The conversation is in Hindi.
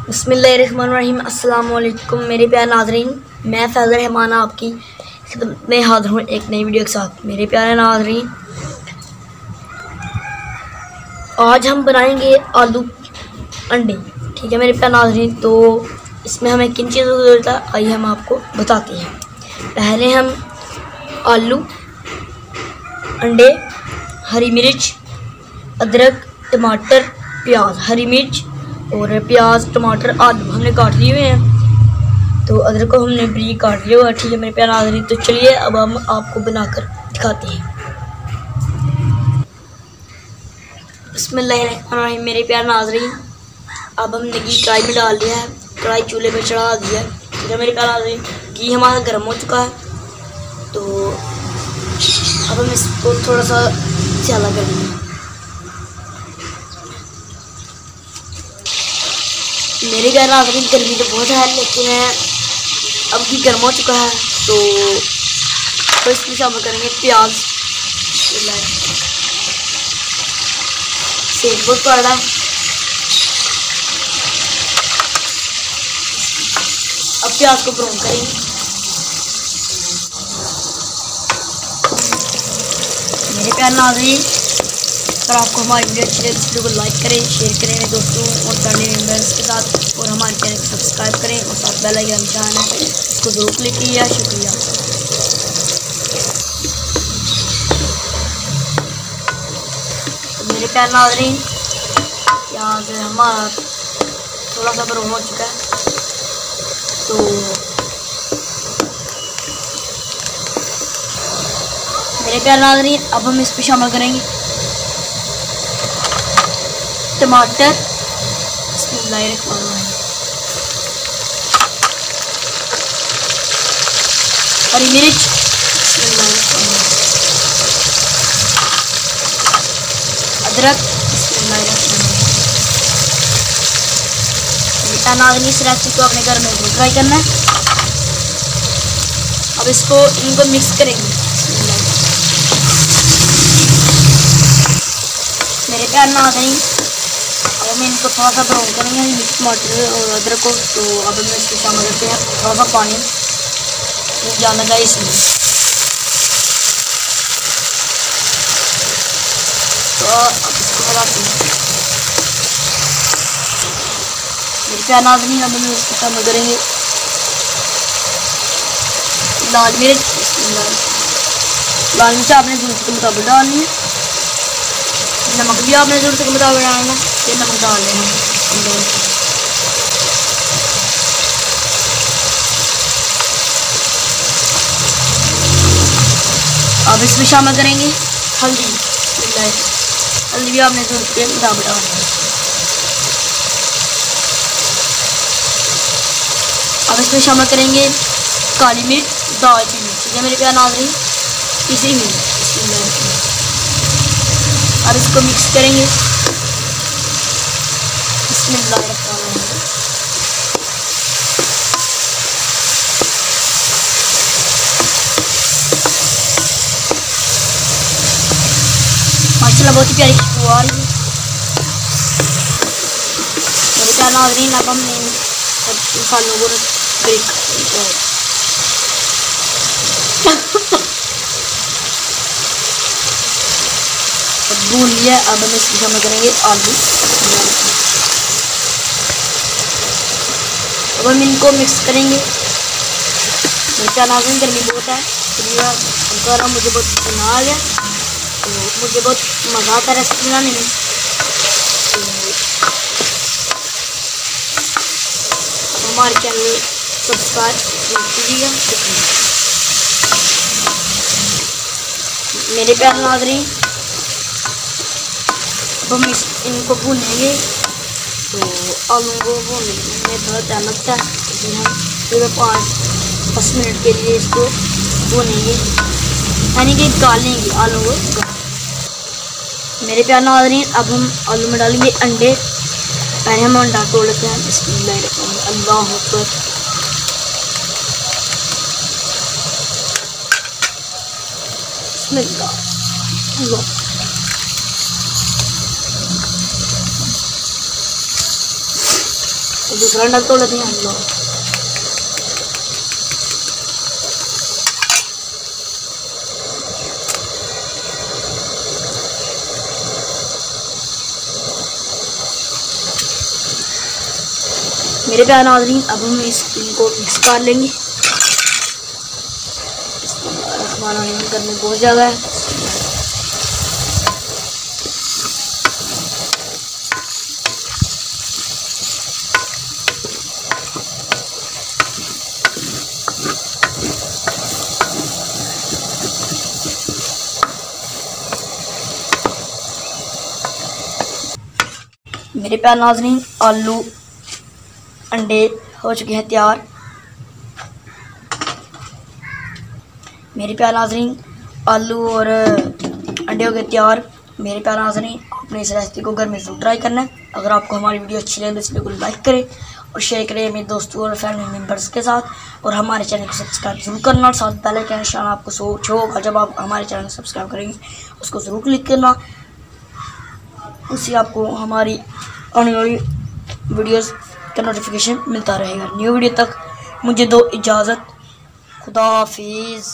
बिस्मिल्लाहिर्रहमानिर्रहीम। अस्सलाम वालेकुम मेरे प्यारे नाज़रीन, मैं फैज़ल रहमान आपकी खिदमत में हाज़िर हूँ एक नई वीडियो के साथ। मेरे प्यारे नाज़रीन, आज हम बनाएंगे आलू अंडे। ठीक है मेरे प्यारे नाज़रीन, तो इसमें हमें किन चीज़ों की ज़रूरत है आइए हम आपको बताते हैं। पहले हम आलू, अंडे, हरी मिर्च, अदरक, टमाटर, प्याज, हरी मिर्च और प्याज, टमाटर, आलू हमने काट लिए हुए हैं। तो अदरक को हमने बारीक काट लिया हुआ है। ठीक है मेरे प्यारे नाज़रीन, तो चलिए अब हम आपको बनाकर दिखाते हैं। बिस्मिल्लाहिर्रहमानिर्रहीम मेरे प्यारे नाज़रीन, अब हमने घी कढ़ाई में डाल दिया है, कढ़ाई चूल्हे पर चढ़ा दिया है। ठीक है मेरे प्यारे नाज़रीन, घी हमारा गर्म हो चुका है। तो अब हम इसको थोड़ा सा ज़्यादा कर देंगे। मेरे प्यारे नाज़रीन, गर्मी तो बहुत है लेकिन अब घी गर्म हो चुका है। तो इसमें शामिल करेंगे प्याज। सेक बहुत पड़ रहा है। अब प्याज को ब्राउन करेंगे। मेरे प्यारे नाज़रीन, अगर आपको हमारी वीडियो अच्छी लगे तो वीडियो को लाइक करें, शेयर करें दोस्तों और फैमिली मेम्बर्स के साथ, और हमारे चैनल को सब्सक्राइब करें और साथ बेल आइकन निशान है इसको जरूर क्लिक कीजिए। शुक्रिया। तो मेरे प्यारे नाज़रीन, प्याज हमारा थोड़ा सा ब्राउन हो चुका है। तो मेरे प्यारे नाज़रीन, अब हम इस पर शामिल करेंगे टमाटर, हरी मिर्च, अदरक। नाज़रीन, इस रेसिपी को अपने घर में जरूर ट्राई करना है। अब इनको मिक्स करेंगे। मेरे प्यारे नाज़रीन, अब हम इनको थोड़ा सा ब्राउन करेंगे मिर्च, टमाटर और अदरक को। तो अब हम इसको शामिल करते हैं थोड़ा सा पानी जाना चाहिए इसमें। तो अब इसको बनाते हैं। मेरे प्यारे नाज़रीन, अब हम इसको शामिल करेंगे लाल मिर्च। लाल मिर्च आपने ज़रूरत के मुताबिक डालनी है। नमक भी आपने ज़रूरत के मुताबिक डालना है। ये नमक डाल देना है। अब इसमें शामिल करेंगे हल्दी। हल्दी भी आपने ज़रूरत के मुताबिक डालना है। अब इसमें शामिल करेंगे काली मिर्च, दालचीनी। ठीक है मेरे प्यारे नाज़रीन, पिसी हुई। अब इसको मिक्स करेंगे। माशाल्लाह बहुत ही प्यारी खुशबू आ रही है। मेरे प्यारे नाज़रीन, अब हमने मसालों को भून लिया। अब हम इसमें शामिल करेंगे आलू। अब हम इनको मिक्स करेंगे। मेरे प्यारे नाज़रीन, गर्मी बहुत है इसलिए मुझे बहुत पसीना आ गया। तो मुझे बहुत मज़ा आता है रेसिपी बनाने में। तो हमारे चैनल सब्सक्राइब कीजिएगा। मेरे प्यारे नाज़रीन, हम इनको भूनेंगे। तो आलू को भूनने में थोड़ा टाइम लगता है, लेकिन हम फिर 5-10 मिनट के लिए इसको भूनेंगे, यानी कि गालेंगे आलू को। मेरे प्यारे नाज़रीन, अब हम आलू में डालेंगे अंडे। पहले हम अंडा तोड़ लेते हैं। अल्लाह अकबर। बिस्मिल्लाह। तो दूसरा अंडा तोड़ लेते हैं हम लोग। मेरे प्यारे नाज़रीन, अब हम इनको मिक्स कर लेंगे। हमारा गर्मी बहुत ज़्यादा है। मेरे प्यारे नाज़रीन, आलू अंडे हो चुके हैं तैयार। मेरे प्यारे नाज़रीन, आलू और अंडे हो गए तैयार। मेरे प्यारे नाज़रीन, आपने इस रेसिपी को घर में ज़रूर ट्राई करना है। अगर आपको हमारी वीडियो अच्छी लगे तो इस वीडियो को लाइक करें और शेयर करें अपने दोस्तों और फैमिली मेम्बर्स के साथ। और हमारे चैनल को सब्सक्राइब जरूर करना और साथ बेल आइकन निशान आपको शो होगा जब आप हमारे चैनल को सब्सक्राइब करेंगे, उसको ज़रूर क्लिक करना। उससे आपको हमारी आने वाली वीडियोज़ का नोटिफिकेशन मिलता रहेगा। न्यू वीडियो तक मुझे दो इजाज़त। खुदा हाफिज़।